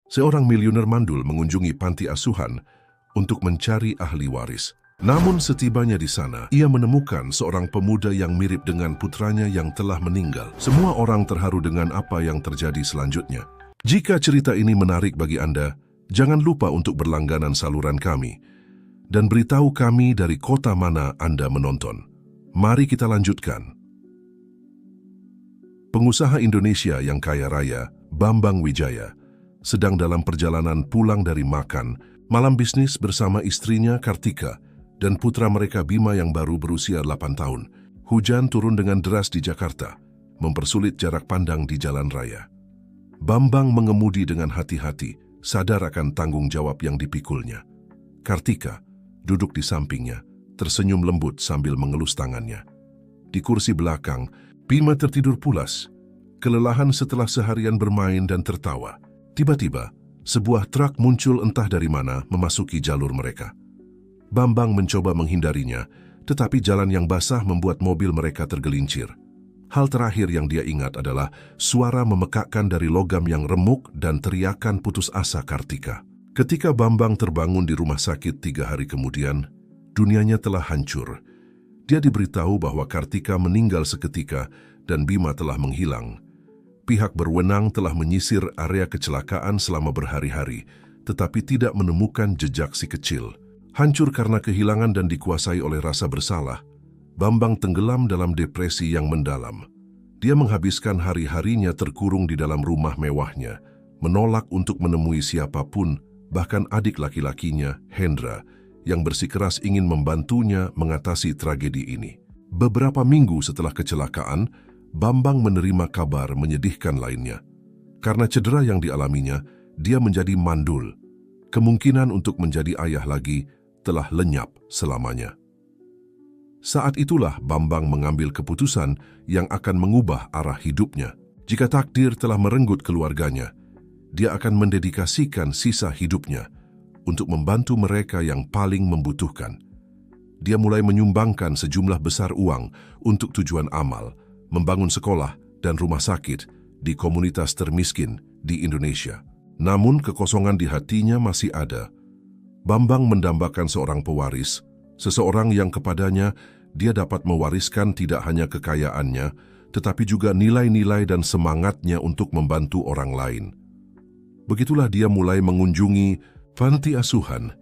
Seorang miliuner mandul mengunjungi panti asuhan untuk mencari ahli waris. Namun setibanya di sana, ia menemukan seorang pemuda yang mirip dengan putranya yang telah meninggal. Semua orang terharu dengan apa yang terjadi selanjutnya. Jika cerita ini menarik bagi Anda, jangan lupa untuk berlangganan saluran kami dan beritahu kami dari kota mana Anda menonton. Mari kita lanjutkan. Pengusaha Indonesia yang kaya raya, Bambang Wijaya, sedang dalam perjalanan pulang dari makan malam bisnis bersama istrinya Kartika dan putra mereka Bima yang baru berusia 8 tahun. Hujan turun dengan deras di Jakarta, mempersulit jarak pandang di jalan raya. Bambang mengemudi dengan hati-hati, sadar akan tanggung jawab yang dipikulnya. Kartika duduk di sampingnya, tersenyum lembut sambil mengelus tangannya. Di kursi belakang, Bima tertidur pulas, kelelahan setelah seharian bermain dan tertawa. Tiba-tiba, sebuah truk muncul entah dari mana memasuki jalur mereka. Bambang mencoba menghindarinya, tetapi jalan yang basah membuat mobil mereka tergelincir. Hal terakhir yang dia ingat adalah suara memekakkan dari logam yang remuk dan teriakan putus asa Kartika. Ketika Bambang terbangun di rumah sakit 3 hari kemudian, dunianya telah hancur. Dia diberitahu bahwa Kartika meninggal seketika dan Bima telah menghilang. Pihak berwenang telah menyisir area kecelakaan selama berhari-hari, tetapi tidak menemukan jejak si kecil. Hancur karena kehilangan dan dikuasai oleh rasa bersalah, Bambang tenggelam dalam depresi yang mendalam. Dia menghabiskan hari-harinya terkurung di dalam rumah mewahnya, menolak untuk menemui siapapun, bahkan adik laki-lakinya, Hendra, yang bersikeras ingin membantunya mengatasi tragedi ini. Beberapa minggu setelah kecelakaan, Bambang menerima kabar menyedihkan lainnya. Karena cedera yang dialaminya, dia menjadi mandul. Kemungkinan untuk menjadi ayah lagi telah lenyap selamanya. Saat itulah Bambang mengambil keputusan yang akan mengubah arah hidupnya. Jika takdir telah merenggut keluarganya, dia akan mendedikasikan sisa hidupnya untuk membantu mereka yang paling membutuhkan. Dia mulai menyumbangkan sejumlah besar uang untuk tujuan amal, membangun sekolah dan rumah sakit di komunitas termiskin di Indonesia. Namun kekosongan di hatinya masih ada. Bambang mendambakan seorang pewaris, seseorang yang kepadanya dia dapat mewariskan tidak hanya kekayaannya, tetapi juga nilai-nilai dan semangatnya untuk membantu orang lain. Begitulah dia mulai mengunjungi panti asuhan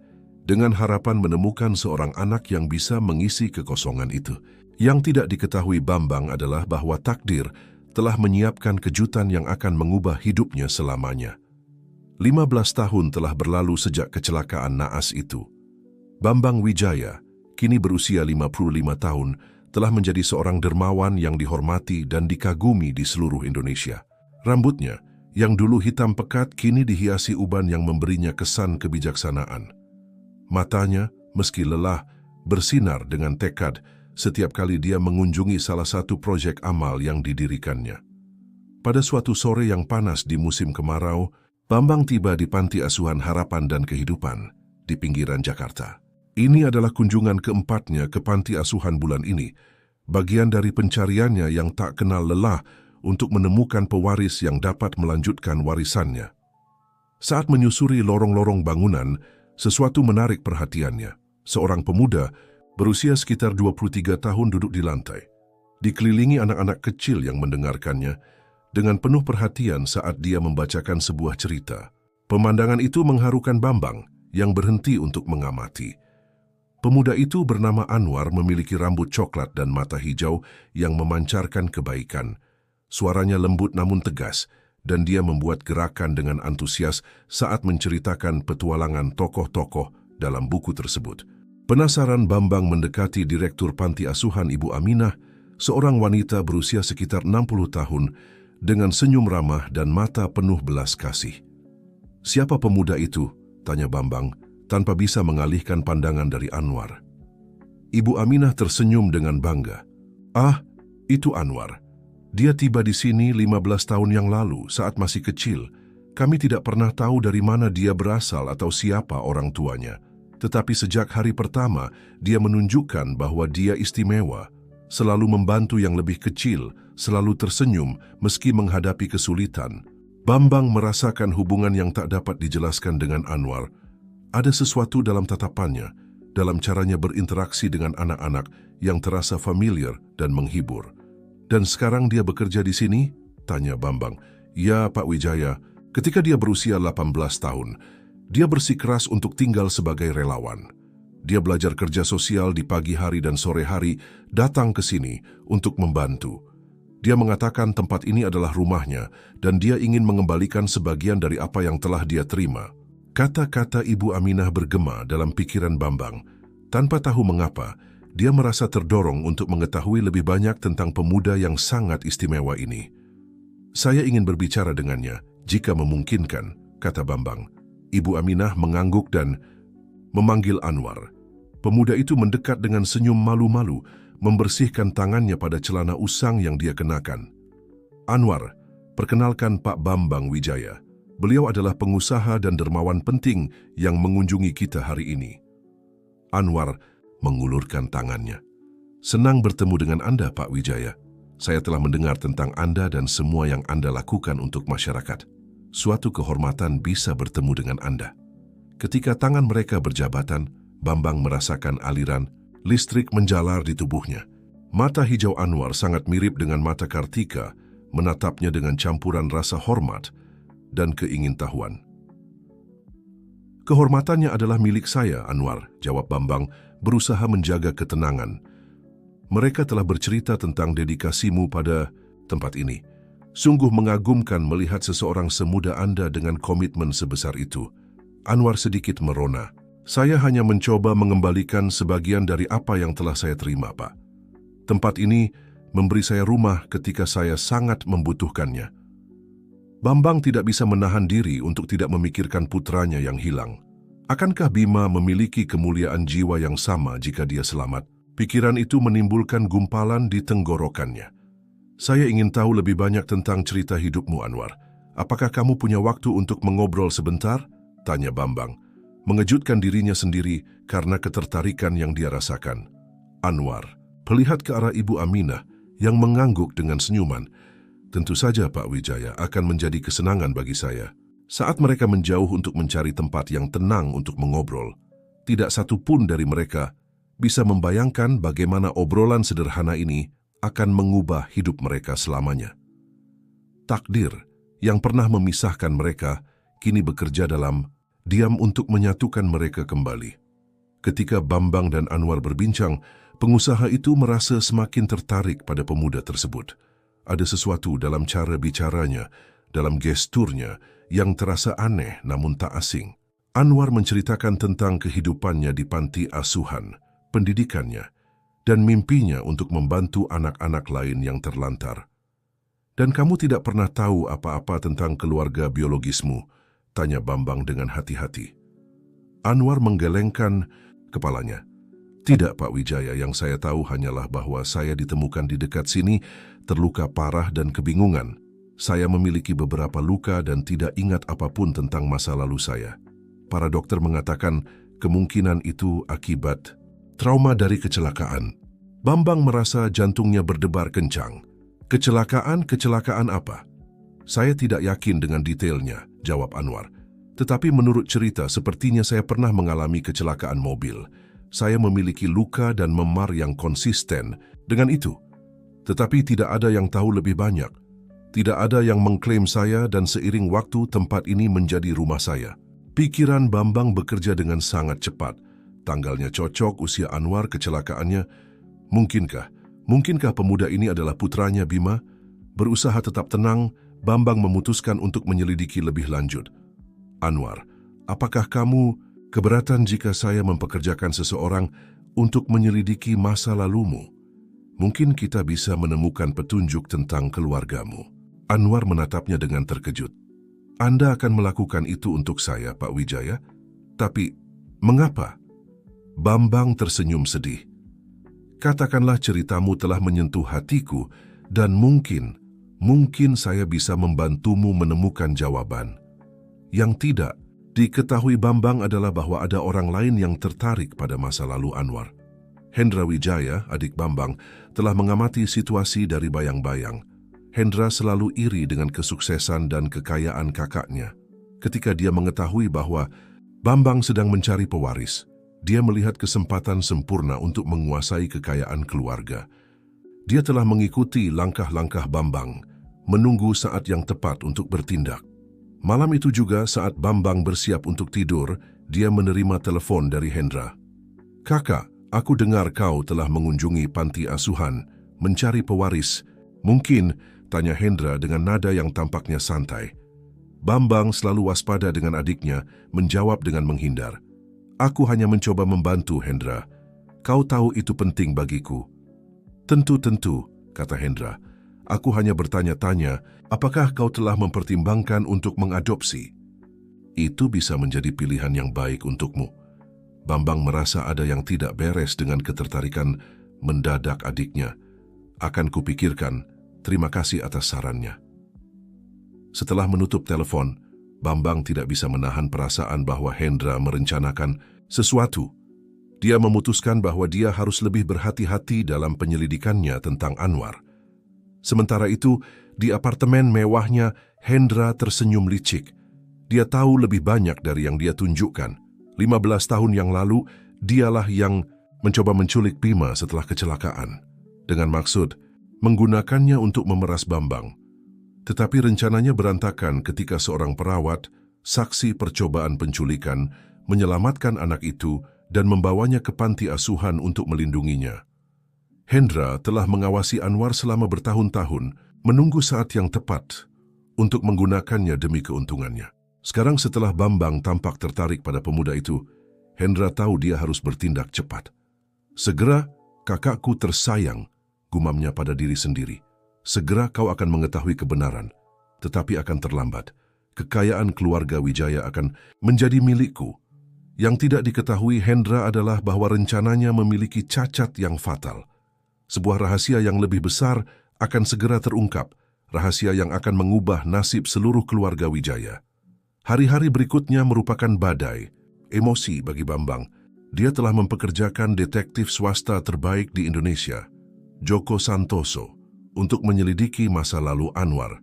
dengan harapan menemukan seorang anak yang bisa mengisi kekosongan itu. Yang tidak diketahui Bambang adalah bahwa takdir telah menyiapkan kejutan yang akan mengubah hidupnya selamanya. 15 tahun telah berlalu sejak kecelakaan naas itu. Bambang Wijaya, kini berusia 55 tahun, telah menjadi seorang dermawan yang dihormati dan dikagumi di seluruh Indonesia. Rambutnya, yang dulu hitam pekat, kini dihiasi uban yang memberinya kesan kebijaksanaan. Matanya, meski lelah, bersinar dengan tekad setiap kali dia mengunjungi salah satu proyek amal yang didirikannya. Pada suatu sore yang panas di musim kemarau, Bambang tiba di Panti Asuhan Harapan dan Kehidupan di pinggiran Jakarta. Ini adalah kunjungan keempatnya ke Panti Asuhan bulan ini, bagian dari pencariannya yang tak kenal lelah untuk menemukan pewaris yang dapat melanjutkan warisannya. Saat menyusuri lorong-lorong bangunan, sesuatu menarik perhatiannya. Seorang pemuda berusia sekitar 23 tahun duduk di lantai, dikelilingi anak-anak kecil yang mendengarkannya dengan penuh perhatian saat dia membacakan sebuah cerita. Pemandangan itu mengharukan Bambang yang berhenti untuk mengamati. Pemuda itu bernama Anwar, memiliki rambut coklat dan mata hijau yang memancarkan kebaikan. Suaranya lembut namun tegas, dan dia membuat gerakan dengan antusias saat menceritakan petualangan tokoh-tokoh dalam buku tersebut. Penasaran, Bambang mendekati Direktur Panti Asuhan Ibu Aminah, seorang wanita berusia sekitar 60 tahun, dengan senyum ramah dan mata penuh belas kasih. "Siapa pemuda itu?" tanya Bambang, tanpa bisa mengalihkan pandangan dari Anwar. Ibu Aminah tersenyum dengan bangga. "Ah, itu Anwar. Dia tiba di sini 15 tahun yang lalu saat masih kecil. Kami tidak pernah tahu dari mana dia berasal atau siapa orang tuanya. Tetapi sejak hari pertama, dia menunjukkan bahwa dia istimewa, selalu membantu yang lebih kecil, selalu tersenyum meski menghadapi kesulitan." Bambang merasakan hubungan yang tak dapat dijelaskan dengan Anwar. Ada sesuatu dalam tatapannya, dalam caranya berinteraksi dengan anak-anak yang terasa familiar dan menghibur. "Dan sekarang dia bekerja di sini?" tanya Bambang. "Ya, Pak Wijaya. Ketika dia berusia 18 tahun, dia bersikeras untuk tinggal sebagai relawan. Dia belajar kerja sosial di pagi hari dan sore hari, datang ke sini untuk membantu. Dia mengatakan tempat ini adalah rumahnya dan dia ingin mengembalikan sebagian dari apa yang telah dia terima." Kata-kata Ibu Aminah bergema dalam pikiran Bambang. Tanpa tahu mengapa, dia merasa terdorong untuk mengetahui lebih banyak tentang pemuda yang sangat istimewa ini. "Saya ingin berbicara dengannya, jika memungkinkan," kata Bambang. Ibu Aminah mengangguk dan memanggil Anwar. Pemuda itu mendekat dengan senyum malu-malu, membersihkan tangannya pada celana usang yang dia kenakan. "Anwar, perkenalkan Pak Bambang Wijaya. Beliau adalah pengusaha dan dermawan penting yang mengunjungi kita hari ini." Anwar mengulurkan tangannya. "Senang bertemu dengan Anda, Pak Wijaya. Saya telah mendengar tentang Anda dan semua yang Anda lakukan untuk masyarakat. Suatu kehormatan bisa bertemu dengan Anda." Ketika tangan mereka berjabatan, Bambang merasakan aliran listrik menjalar di tubuhnya. Mata hijau Anwar sangat mirip dengan mata Kartika, menatapnya dengan campuran rasa hormat dan keingintahuan. "Kehormatannya adalah milik saya, Anwar," jawab Bambang, berusaha menjaga ketenangan. "Mereka telah bercerita tentang dedikasimu pada tempat ini. Sungguh mengagumkan melihat seseorang semuda Anda dengan komitmen sebesar itu." Anwar sedikit merona. "Saya hanya mencoba mengembalikan sebagian dari apa yang telah saya terima, Pak. Tempat ini memberi saya rumah ketika saya sangat membutuhkannya." Bambang tidak bisa menahan diri untuk tidak memikirkan putranya yang hilang. Akankah Bima memiliki kemuliaan jiwa yang sama jika dia selamat? Pikiran itu menimbulkan gumpalan di tenggorokannya. "Saya ingin tahu lebih banyak tentang cerita hidupmu, Anwar. Apakah kamu punya waktu untuk mengobrol sebentar?" tanya Bambang, mengejutkan dirinya sendiri karena ketertarikan yang dia rasakan. Anwar melihat ke arah Ibu Aminah yang mengangguk dengan senyuman. "Tentu saja, Pak Wijaya, akan menjadi kesenangan bagi saya." Saat mereka menjauh untuk mencari tempat yang tenang untuk mengobrol, tidak satu pun dari mereka bisa membayangkan bagaimana obrolan sederhana ini akan mengubah hidup mereka selamanya. Takdir yang pernah memisahkan mereka kini bekerja dalam diam untuk menyatukan mereka kembali. Ketika Bambang dan Anwar berbincang, pengusaha itu merasa semakin tertarik pada pemuda tersebut. Ada sesuatu dalam cara bicaranya, dalam gesturnya, yang terasa aneh namun tak asing. Anwar menceritakan tentang kehidupannya di panti asuhan, pendidikannya, dan mimpinya untuk membantu anak-anak lain yang terlantar. "Dan kamu tidak pernah tahu apa-apa tentang keluarga biologismu?" tanya Bambang dengan hati-hati. Anwar menggelengkan kepalanya. "Tidak, Pak Wijaya, yang saya tahu hanyalah bahwa saya ditemukan di dekat sini, terluka parah dan kebingungan. Saya memiliki beberapa luka dan tidak ingat apapun tentang masa lalu saya. Para dokter mengatakan kemungkinan itu akibat trauma dari kecelakaan." Bambang merasa jantungnya berdebar kencang. Kecelakaan apa?" "Saya tidak yakin dengan detailnya," jawab Anwar. "Tetapi menurut cerita sepertinya saya pernah mengalami kecelakaan mobil. Saya memiliki luka dan memar yang konsisten dengan itu. Tetapi tidak ada yang tahu lebih banyak. Tidak ada yang mengklaim saya dan seiring waktu tempat ini menjadi rumah saya." Pikiran Bambang bekerja dengan sangat cepat. Tanggalnya cocok, usia Anwar, kecelakaannya. Mungkinkah pemuda ini adalah putranya Bima? Berusaha tetap tenang, Bambang memutuskan untuk menyelidiki lebih lanjut. "Anwar, apakah kamu keberatan jika saya mempekerjakan seseorang untuk menyelidiki masa lalumu? Mungkin kita bisa menemukan petunjuk tentang keluargamu." Anwar menatapnya dengan terkejut. "Anda akan melakukan itu untuk saya, Pak Wijaya? Tapi, mengapa?" Bambang tersenyum sedih. "Katakanlah ceritamu telah menyentuh hatiku dan mungkin saya bisa membantumu menemukan jawaban." Yang tidak diketahui Bambang adalah bahwa ada orang lain yang tertarik pada masa lalu Anwar. Hendra Wijaya, adik Bambang, telah mengamati situasi dari bayang-bayang. Hendra selalu iri dengan kesuksesan dan kekayaan kakaknya. Ketika dia mengetahui bahwa Bambang sedang mencari pewaris, dia melihat kesempatan sempurna untuk menguasai kekayaan keluarga. Dia telah mengikuti langkah-langkah Bambang, menunggu saat yang tepat untuk bertindak. Malam itu juga saat Bambang bersiap untuk tidur, dia menerima telepon dari Hendra. "Kakak, aku dengar kau telah mengunjungi panti asuhan, mencari pewaris. Mungkin?" tanya Hendra dengan nada yang tampaknya santai. Bambang selalu waspada dengan adiknya, menjawab dengan menghindar. "Aku hanya mencoba membantu, Hendra. Kau tahu itu penting bagiku." Tentu," kata Hendra. "Aku hanya bertanya-tanya, apakah kau telah mempertimbangkan untuk mengadopsi? Itu bisa menjadi pilihan yang baik untukmu." Bambang merasa ada yang tidak beres dengan ketertarikan mendadak adiknya. "Akan kupikirkan, terima kasih atas sarannya." Setelah menutup telepon, Bambang tidak bisa menahan perasaan bahwa Hendra merencanakan sesuatu. Dia memutuskan bahwa dia harus lebih berhati-hati dalam penyelidikannya tentang Anwar. Sementara itu, di apartemen mewahnya, Hendra tersenyum licik. Dia tahu lebih banyak dari yang dia tunjukkan. 15 tahun yang lalu, dialah yang mencoba menculik Bima setelah kecelakaan, dengan maksud menggunakannya untuk memeras Bambang. Tetapi rencananya berantakan ketika seorang perawat, saksi percobaan penculikan, menyelamatkan anak itu dan membawanya ke panti asuhan untuk melindunginya. Hendra telah mengawasi Anwar selama bertahun-tahun, menunggu saat yang tepat untuk menggunakannya demi keuntungannya. Sekarang setelah Bambang tampak tertarik pada pemuda itu, Hendra tahu dia harus bertindak cepat. "Segera, kakakku tersayang," gumamnya pada diri sendiri. "Segera kau akan mengetahui kebenaran, tetapi akan terlambat. Kekayaan keluarga Wijaya akan menjadi milikku." Yang tidak diketahui Hendra adalah bahwa rencananya memiliki cacat yang fatal. Sebuah rahasia yang lebih besar akan segera terungkap, rahasia yang akan mengubah nasib seluruh keluarga Wijaya. Hari-hari berikutnya merupakan badai, emosi bagi Bambang. Dia telah mempekerjakan detektif swasta terbaik di Indonesia, Joko Santoso, untuk menyelidiki masa lalu Anwar.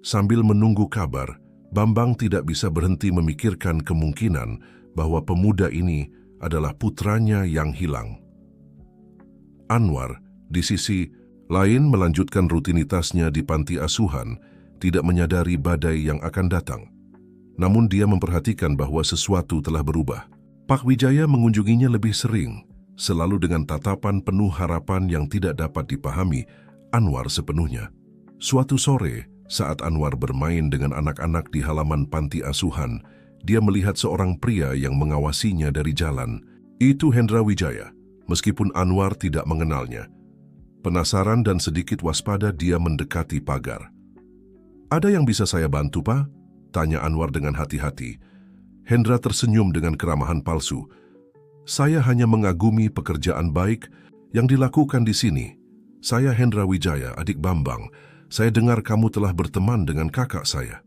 Sambil menunggu kabar, Bambang tidak bisa berhenti memikirkan kemungkinan bahwa pemuda ini adalah putranya yang hilang. Anwar, di sisi lain, melanjutkan rutinitasnya di panti asuhan, tidak menyadari badai yang akan datang. Namun dia memperhatikan bahwa sesuatu telah berubah. Pak Wijaya mengunjunginya lebih sering, selalu dengan tatapan penuh harapan yang tidak dapat dipahami Anwar sepenuhnya. Suatu sore, saat Anwar bermain dengan anak-anak di halaman panti asuhan, dia melihat seorang pria yang mengawasinya dari jalan. Itu Hendra Wijaya, meskipun Anwar tidak mengenalnya. Penasaran dan sedikit waspada, dia mendekati pagar. "Ada yang bisa saya bantu, Pak?" tanya Anwar dengan hati-hati. Hendra tersenyum dengan keramahan palsu. "Saya hanya mengagumi pekerjaan baik yang dilakukan di sini. Saya Hendra Wijaya, adik Bambang. Saya dengar kamu telah berteman dengan kakak saya."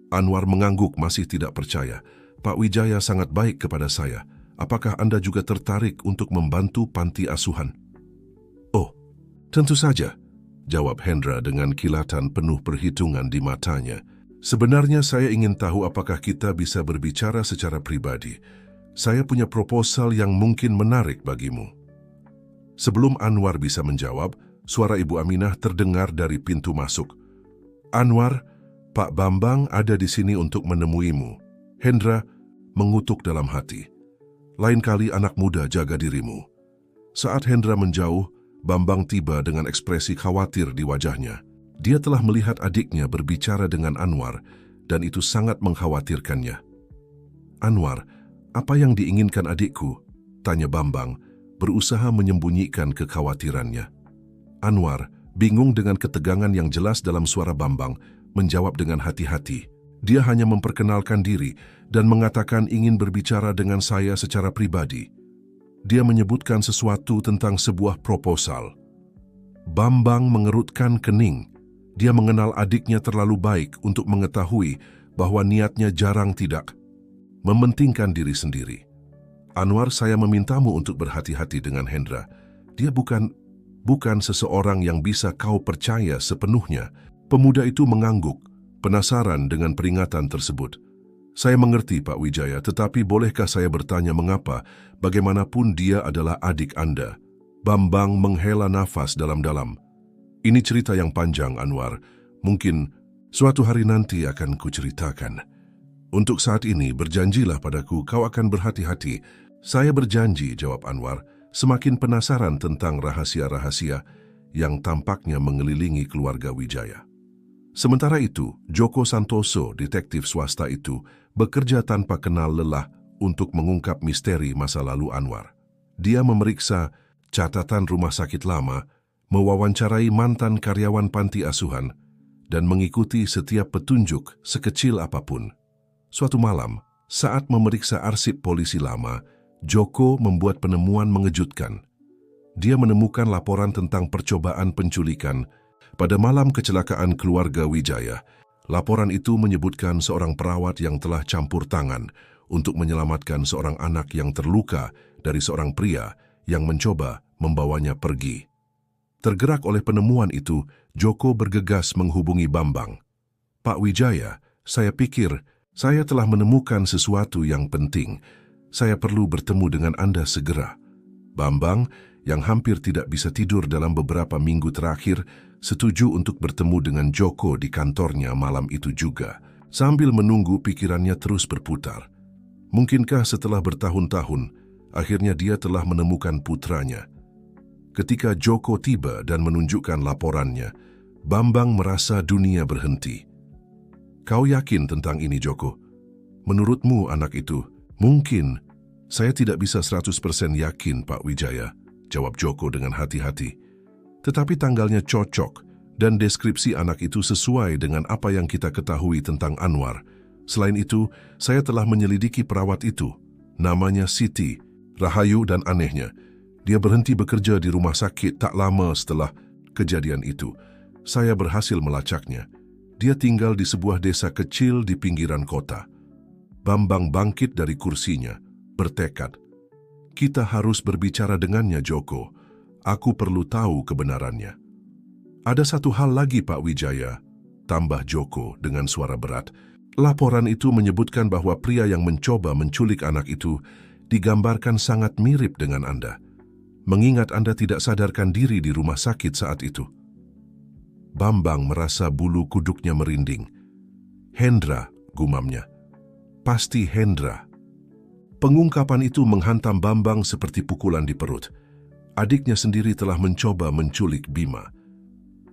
Anwar mengangguk, masih tidak percaya. "Pak Wijaya sangat baik kepada saya. Apakah Anda juga tertarik untuk membantu panti asuhan?" "Oh, tentu saja," jawab Hendra dengan kilatan penuh perhitungan di matanya. "Sebenarnya saya ingin tahu apakah kita bisa berbicara secara pribadi. Saya punya proposal yang mungkin menarik bagimu." Sebelum Anwar bisa menjawab, suara Ibu Aminah terdengar dari pintu masuk. "Anwar, Pak Bambang ada di sini untuk menemuimu." Hendra mengutuk dalam hati. "Lain kali anak muda, jaga dirimu." Saat Hendra menjauh, Bambang tiba dengan ekspresi khawatir di wajahnya. Dia telah melihat adiknya berbicara dengan Anwar, dan itu sangat mengkhawatirkannya. "Anwar, apa yang diinginkan adikku?" tanya Bambang, berusaha menyembunyikan kekhawatirannya. Anwar, bingung dengan ketegangan yang jelas dalam suara Bambang, menjawab dengan hati-hati. Dia hanya memperkenalkan diri dan mengatakan ingin berbicara dengan saya secara pribadi. Dia menyebutkan sesuatu tentang sebuah proposal. Bambang mengerutkan kening. Dia mengenal adiknya terlalu baik untuk mengetahui bahwa niatnya jarang tidak mementingkan diri sendiri. "Anwar, saya memintamu untuk berhati-hati dengan Hendra. Dia bukan..." bukan seseorang yang bisa kau percaya sepenuhnya. Pemuda itu mengangguk, penasaran dengan peringatan tersebut. Saya mengerti, Pak Wijaya, tetapi bolehkah saya bertanya mengapa, bagaimanapun dia adalah adik Anda? Bambang menghela nafas dalam-dalam. Ini cerita yang panjang, Anwar. Mungkin suatu hari nanti akan kuceritakan. Untuk saat ini, berjanjilah padaku kau akan berhati-hati. Saya berjanji, jawab Anwar, semakin penasaran tentang rahasia-rahasia yang tampaknya mengelilingi keluarga Wijaya. Sementara itu, Joko Santoso, detektif swasta itu, bekerja tanpa kenal lelah untuk mengungkap misteri masa lalu Anwar. Dia memeriksa catatan rumah sakit lama, mewawancarai mantan karyawan panti asuhan, dan mengikuti setiap petunjuk sekecil apapun. Suatu malam, saat memeriksa arsip polisi lama, Joko membuat penemuan mengejutkan. Dia menemukan laporan tentang percobaan penculikan pada malam kecelakaan keluarga Wijaya. Laporan itu menyebutkan seorang perawat yang telah campur tangan untuk menyelamatkan seorang anak yang terluka dari seorang pria yang mencoba membawanya pergi. Tergerak oleh penemuan itu, Joko bergegas menghubungi Bambang. Pak Wijaya, saya pikir saya telah menemukan sesuatu yang penting. Saya perlu bertemu dengan Anda segera. Bambang, yang hampir tidak bisa tidur dalam beberapa minggu terakhir, setuju untuk bertemu dengan Joko di kantornya malam itu juga. Sambil menunggu, pikirannya terus berputar. Mungkinkah setelah bertahun-tahun, akhirnya dia telah menemukan putranya? Ketika Joko tiba dan menunjukkan laporannya, Bambang merasa dunia berhenti. Kau yakin tentang ini, Joko? Menurutmu anak itu? Mungkin. Saya tidak bisa 100% yakin, Pak Wijaya, jawab Joko dengan hati-hati. Tetapi tanggalnya cocok dan deskripsi anak itu sesuai dengan apa yang kita ketahui tentang Anwar. Selain itu, saya telah menyelidiki perawat itu. Namanya Siti Rahayu dan anehnya, dia berhenti bekerja di rumah sakit tak lama setelah kejadian itu. Saya berhasil melacaknya. Dia tinggal di sebuah desa kecil di pinggiran kota. Bambang bangkit dari kursinya, bertekad. Kita harus berbicara dengannya, Joko. Aku perlu tahu kebenarannya. Ada satu hal lagi, Pak Wijaya, tambah Joko dengan suara berat. Laporan itu menyebutkan bahwa pria yang mencoba menculik anak itu digambarkan sangat mirip dengan Anda. Mengingat Anda tidak sadarkan diri di rumah sakit saat itu. Bambang merasa bulu kuduknya merinding. Hendra, gumamnya. Pasti Hendra. Pengungkapan itu menghantam Bambang seperti pukulan di perut. Adiknya sendiri telah mencoba menculik Bima.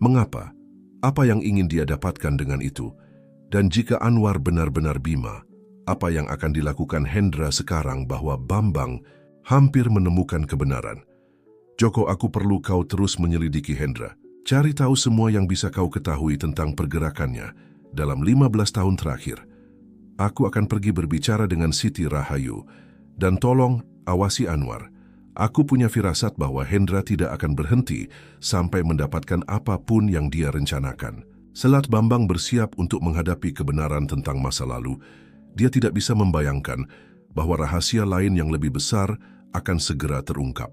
Mengapa? Apa yang ingin dia dapatkan dengan itu? Dan jika Anwar benar-benar Bima, apa yang akan dilakukan Hendra sekarang bahwa Bambang hampir menemukan kebenaran? Joko, aku perlu kau terus menyelidiki Hendra. Cari tahu semua yang bisa kau ketahui tentang pergerakannya dalam 15 tahun terakhir. Aku akan pergi berbicara dengan Siti Rahayu. Dan tolong awasi Anwar. Aku punya firasat bahwa Hendra tidak akan berhenti sampai mendapatkan apapun yang dia rencanakan. Selat Bambang bersiap untuk menghadapi kebenaran tentang masa lalu. Dia tidak bisa membayangkan bahwa rahasia lain yang lebih besar akan segera terungkap.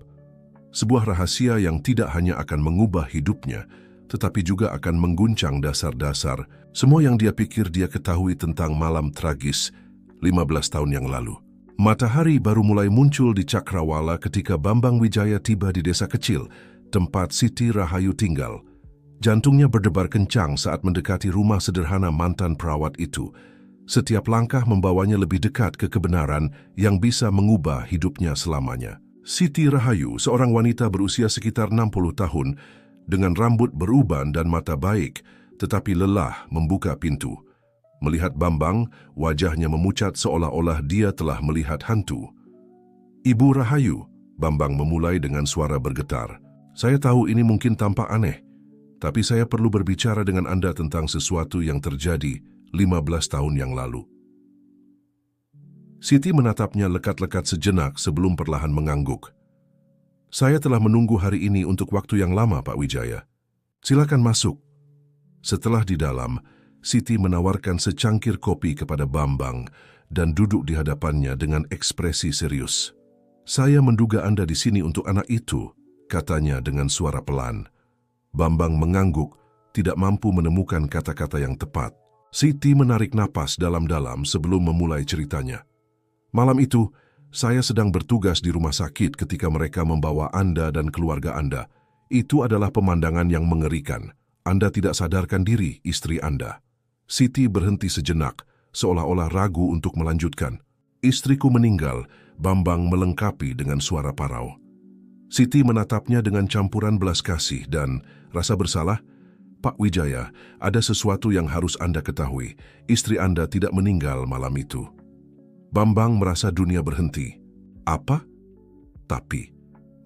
Sebuah rahasia yang tidak hanya akan mengubah hidupnya, tetapi juga akan mengguncang dasar-dasar semua yang dia pikir dia ketahui tentang malam tragis 15 tahun yang lalu. Matahari baru mulai muncul di Cakrawala ketika Bambang Wijaya tiba di desa kecil, tempat Siti Rahayu tinggal. Jantungnya berdebar kencang saat mendekati rumah sederhana mantan perawat itu. Setiap langkah membawanya lebih dekat ke kebenaran yang bisa mengubah hidupnya selamanya. Siti Rahayu, seorang wanita berusia sekitar 60 tahun, dengan rambut beruban dan mata baik, tetapi lelah membuka pintu. Melihat Bambang, wajahnya memucat seolah-olah dia telah melihat hantu. Ibu Rahayu, Bambang memulai dengan suara bergetar. Saya tahu ini mungkin tampak aneh, tapi saya perlu berbicara dengan Anda tentang sesuatu yang terjadi 15 tahun yang lalu. Siti menatapnya lekat-lekat sejenak sebelum perlahan mengangguk. Saya telah menunggu hari ini untuk waktu yang lama, Pak Wijaya. Silakan masuk. Setelah di dalam, Siti menawarkan secangkir kopi kepada Bambang dan duduk di hadapannya dengan ekspresi serius. Saya menduga Anda di sini untuk anak itu, katanya dengan suara pelan. Bambang mengangguk, tidak mampu menemukan kata-kata yang tepat. Siti menarik napas dalam-dalam sebelum memulai ceritanya. Malam itu, saya sedang bertugas di rumah sakit ketika mereka membawa Anda dan keluarga Anda. Itu adalah pemandangan yang mengerikan. Anda tidak sadarkan diri, istri Anda. Siti berhenti sejenak, seolah-olah ragu untuk melanjutkan. Istriku meninggal, Bambang melengkapi dengan suara parau. Siti menatapnya dengan campuran belas kasih dan rasa bersalah. Pak Wijaya, ada sesuatu yang harus Anda ketahui. Istri Anda tidak meninggal malam itu. Bambang merasa dunia berhenti. Apa? Tapi,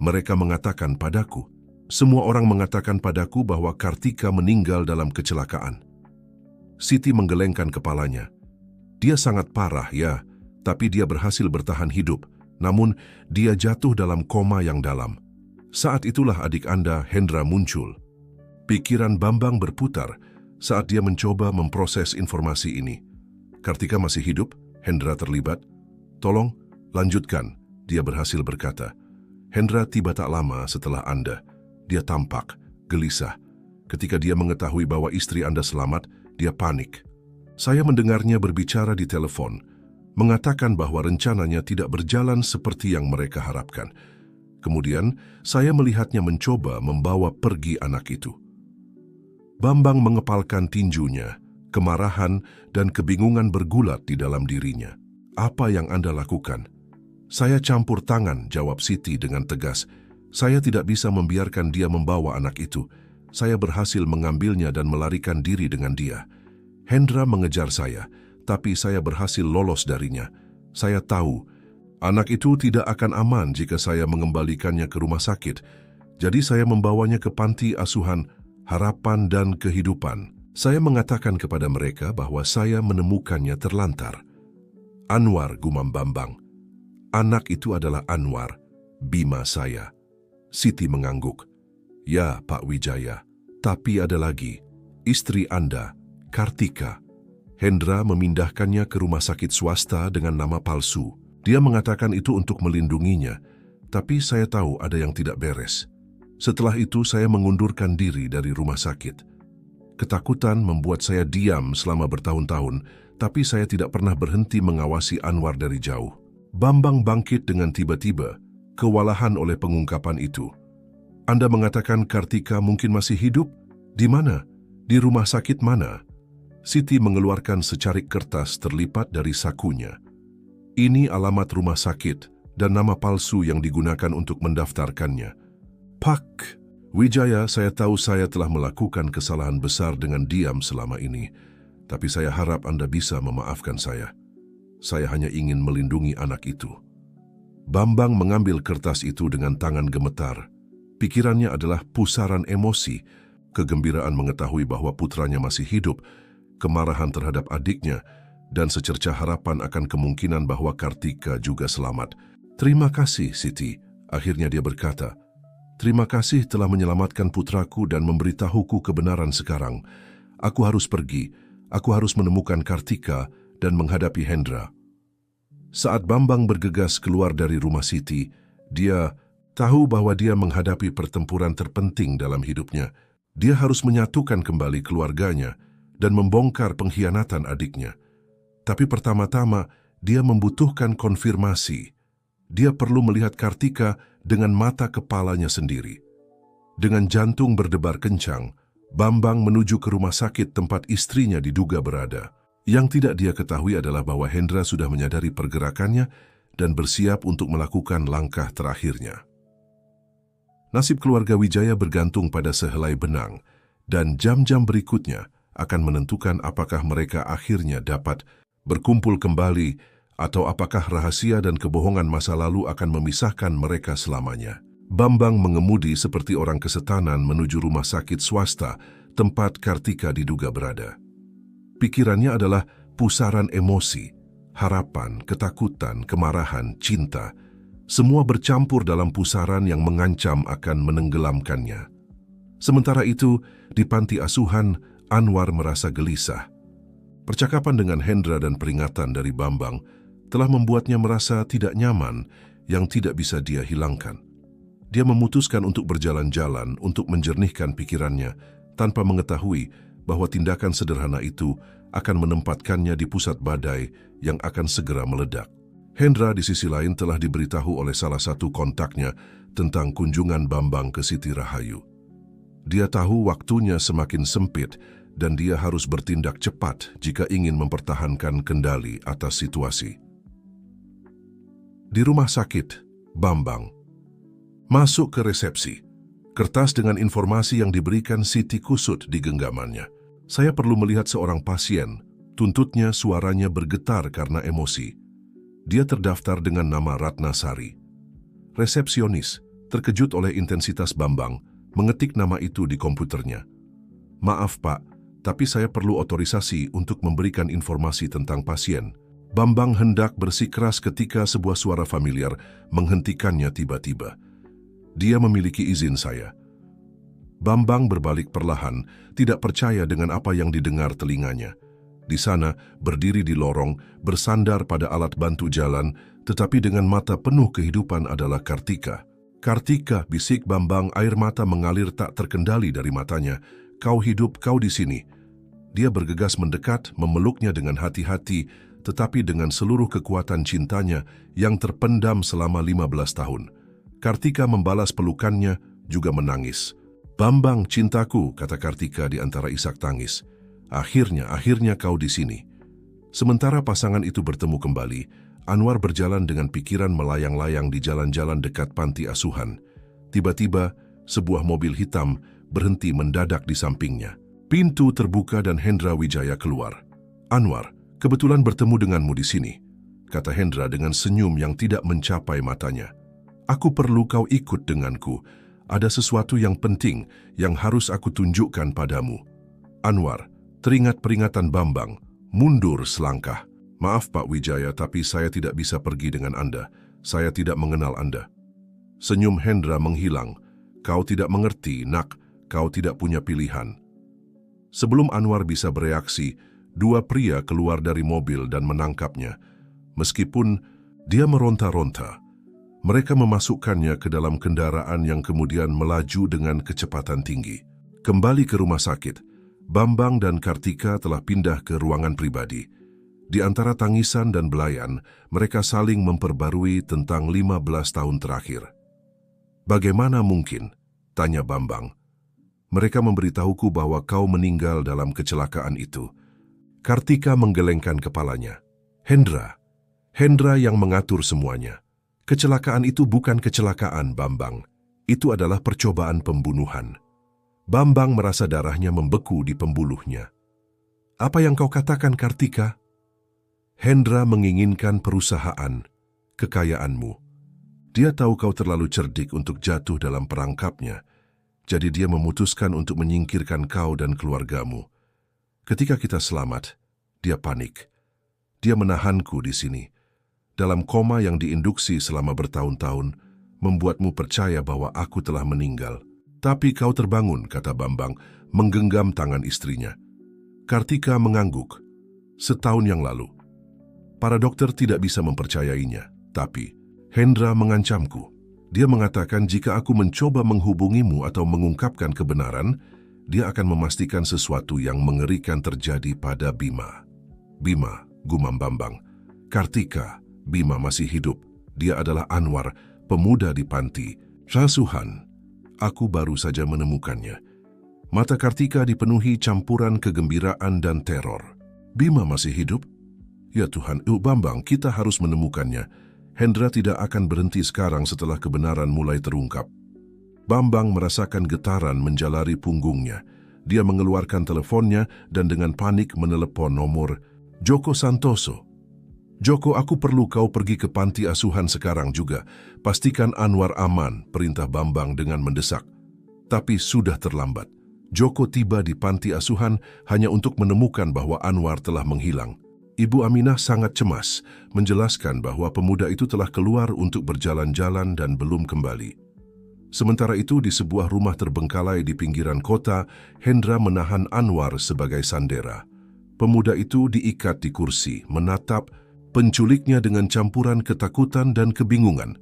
mereka mengatakan padaku. Semua orang mengatakan padaku bahwa Kartika meninggal dalam kecelakaan. Siti menggelengkan kepalanya. Dia sangat parah, ya, tapi dia berhasil bertahan hidup. Namun, dia jatuh dalam koma yang dalam. Saat itulah adik Anda, Hendra, muncul. Pikiran Bambang berputar saat dia mencoba memproses informasi ini. Kartika masih hidup, Hendra terlibat. Tolong, lanjutkan, dia berhasil berkata. Hendra tiba tak lama setelah Anda. Dia tampak, gelisah. Ketika dia mengetahui bahwa istri Anda selamat, dia panik. Saya mendengarnya berbicara di telepon, mengatakan bahwa rencananya tidak berjalan seperti yang mereka harapkan. Kemudian, saya melihatnya mencoba membawa pergi anak itu. Bambang mengepalkan tinjunya, kemarahan dan kebingungan bergulat di dalam dirinya. Apa yang Anda lakukan? Saya campur tangan, jawab Siti dengan tegas. Saya tidak bisa membiarkan dia membawa anak itu. Saya berhasil mengambilnya dan melarikan diri dengan dia. Hendra mengejar saya, tapi saya berhasil lolos darinya. Saya tahu, anak itu tidak akan aman jika saya mengembalikannya ke rumah sakit. Jadi saya membawanya ke panti asuhan Harapan dan Kehidupan. Saya mengatakan kepada mereka bahwa saya menemukannya terlantar. Anwar, gumam Bambang. Anak itu adalah Anwar, bima saya. Siti mengangguk. Ya, Pak Wijaya. Tapi ada lagi. Istri Anda, Kartika. Hendra memindahkannya ke rumah sakit swasta dengan nama palsu. Dia mengatakan itu untuk melindunginya. Tapi saya tahu ada yang tidak beres. Setelah itu saya mengundurkan diri dari rumah sakit. Ketakutan membuat saya diam selama bertahun-tahun, tapi saya tidak pernah berhenti mengawasi Anwar dari jauh. Bambang bangkit dengan tiba-tiba, kewalahan oleh pengungkapan itu. Anda mengatakan Kartika mungkin masih hidup? Di mana? Di rumah sakit mana? Siti mengeluarkan secarik kertas terlipat dari sakunya. Ini alamat rumah sakit dan nama palsu yang digunakan untuk mendaftarkannya. Pak Wijaya, saya tahu saya telah melakukan kesalahan besar dengan diam selama ini, tapi saya harap Anda bisa memaafkan saya. Saya hanya ingin melindungi anak itu. Bambang mengambil kertas itu dengan tangan gemetar. Pikirannya adalah pusaran emosi, kegembiraan mengetahui bahwa putranya masih hidup, kemarahan terhadap adiknya, dan secercah harapan akan kemungkinan bahwa Kartika juga selamat. Terima kasih, Siti, akhirnya dia berkata. Terima kasih telah menyelamatkan putraku dan memberitahuku kebenaran sekarang. Aku harus pergi, aku harus menemukan Kartika dan menghadapi Hendra. Saat Bambang bergegas keluar dari rumah Siti, dia tahu bahwa dia menghadapi pertempuran terpenting dalam hidupnya. Dia harus menyatukan kembali keluarganya dan membongkar pengkhianatan adiknya. Tapi pertama-tama, dia membutuhkan konfirmasi. Dia perlu melihat Kartika dengan mata kepalanya sendiri. Dengan jantung berdebar kencang, Bambang menuju ke rumah sakit tempat istrinya diduga berada. Yang tidak dia ketahui adalah bahwa Hendra sudah menyadari pergerakannya dan bersiap untuk melakukan langkah terakhirnya. Nasib keluarga Wijaya bergantung pada sehelai benang, dan jam-jam berikutnya akan menentukan apakah mereka akhirnya dapat berkumpul kembali atau apakah rahasia dan kebohongan masa lalu akan memisahkan mereka selamanya. Bambang mengemudi seperti orang kesetanan menuju rumah sakit swasta tempat Kartika diduga berada. Pikirannya adalah pusaran emosi, harapan, ketakutan, kemarahan, cinta. Semua bercampur dalam pusaran yang mengancam akan menenggelamkannya. Sementara itu, di panti asuhan, Anwar merasa gelisah. Percakapan dengan Hendra dan peringatan dari Bambang telah membuatnya merasa tidak nyaman yang tidak bisa dia hilangkan. Dia memutuskan untuk berjalan-jalan untuk menjernihkan pikirannya tanpa mengetahui bahwa tindakan sederhana itu akan menempatkannya di pusat badai yang akan segera meledak. Hendra di sisi lain telah diberitahu oleh salah satu kontaknya tentang kunjungan Bambang ke Siti Rahayu. Dia tahu waktunya semakin sempit dan dia harus bertindak cepat jika ingin mempertahankan kendali atas situasi. Di rumah sakit, Bambang masuk ke resepsi. Kertas dengan informasi yang diberikan Siti kusut di genggamannya. "Saya perlu melihat seorang pasien," tuntutnya, suaranya bergetar karena emosi. Dia terdaftar dengan nama Ratna Sari. Resepsionis, terkejut oleh intensitas Bambang, mengetik nama itu di komputernya. "Maaf Pak, tapi saya perlu otorisasi untuk memberikan informasi tentang pasien." Bambang hendak bersikeras ketika sebuah suara familiar menghentikannya tiba-tiba. "Dia memiliki izin saya." Bambang berbalik perlahan, tidak percaya dengan apa yang didengar telinganya. Di sana, berdiri di lorong, bersandar pada alat bantu jalan, tetapi dengan mata penuh kehidupan adalah Kartika. "Kartika," bisik Bambang, air mata mengalir tak terkendali dari matanya. "Kau hidup, kau di sini." Dia bergegas mendekat, memeluknya dengan hati-hati, tetapi dengan seluruh kekuatan cintanya yang terpendam selama 15 tahun. Kartika membalas pelukannya, juga menangis. "Bambang, cintaku," kata Kartika di antara isak tangis. Akhirnya kau di sini." Sementara pasangan itu bertemu kembali, Anwar berjalan dengan pikiran melayang-layang di jalan-jalan dekat panti asuhan. Tiba-tiba, sebuah mobil hitam berhenti mendadak di sampingnya. Pintu terbuka dan Hendra Wijaya keluar. "Anwar, kebetulan bertemu denganmu di sini," kata Hendra dengan senyum yang tidak mencapai matanya. "Aku perlu kau ikut denganku. Ada sesuatu yang penting yang harus aku tunjukkan padamu." Anwar teringat peringatan Bambang, mundur selangkah. "Maaf Pak Wijaya, tapi saya tidak bisa pergi dengan Anda. Saya tidak mengenal Anda." Senyum Hendra menghilang. "Kau tidak mengerti, nak. Kau tidak punya pilihan." Sebelum Anwar bisa bereaksi, dua pria keluar dari mobil dan menangkapnya. Meskipun dia meronta-ronta, mereka memasukkannya ke dalam kendaraan yang kemudian melaju dengan kecepatan tinggi. Kembali ke rumah sakit, Bambang dan Kartika telah pindah ke ruangan pribadi. Di antara tangisan dan belayan, mereka saling memperbarui tentang 15 tahun terakhir. "Bagaimana mungkin?" tanya Bambang. "Mereka memberitahuku bahwa kau meninggal dalam kecelakaan itu." Kartika menggelengkan kepalanya. Hendra yang mengatur semuanya. "Kecelakaan itu bukan kecelakaan, Bambang. Itu adalah percobaan pembunuhan." Bambang merasa darahnya membeku di pembuluhnya. "Apa yang kau katakan, Kartika?" "Hendra menginginkan perusahaan, kekayaanmu. Dia tahu kau terlalu cerdik untuk jatuh dalam perangkapnya, jadi dia memutuskan untuk menyingkirkan kau dan keluargamu. Ketika kita selamat, dia panik. Dia menahanku di sini. Dalam koma yang diinduksi selama bertahun-tahun, membuatmu percaya bahwa aku telah meninggal. Tapi kau terbangun," kata Bambang, menggenggam tangan istrinya. Kartika mengangguk. "Setahun yang lalu. Para dokter tidak bisa mempercayainya, tapi Hendra mengancamku. Dia mengatakan jika aku mencoba menghubungimu atau mengungkapkan kebenaran, dia akan memastikan sesuatu yang mengerikan terjadi pada Bima." "Bima," gumam Bambang. "Kartika, Bima masih hidup. Dia adalah Anwar, pemuda di panti asuhan. Aku baru saja menemukannya." Mata Kartika dipenuhi campuran kegembiraan dan teror. "Bima masih hidup? Ya Tuhan, Bambang, kita harus menemukannya. Hendra tidak akan berhenti sekarang setelah kebenaran mulai terungkap." Bambang merasakan getaran menjalari punggungnya. Dia mengeluarkan teleponnya dan dengan panik menelepon nomor Joko Santoso. "Joko, aku perlu kau pergi ke panti asuhan sekarang juga. Pastikan Anwar aman," perintah Bambang dengan mendesak. Tapi sudah terlambat. Joko tiba di panti asuhan hanya untuk menemukan bahwa Anwar telah menghilang. Ibu Aminah sangat cemas, menjelaskan bahwa pemuda itu telah keluar untuk berjalan-jalan dan belum kembali. Sementara itu, di sebuah rumah terbengkalai di pinggiran kota, Hendra menahan Anwar sebagai sandera. Pemuda itu diikat di kursi, menatap penculiknya dengan campuran ketakutan dan kebingungan.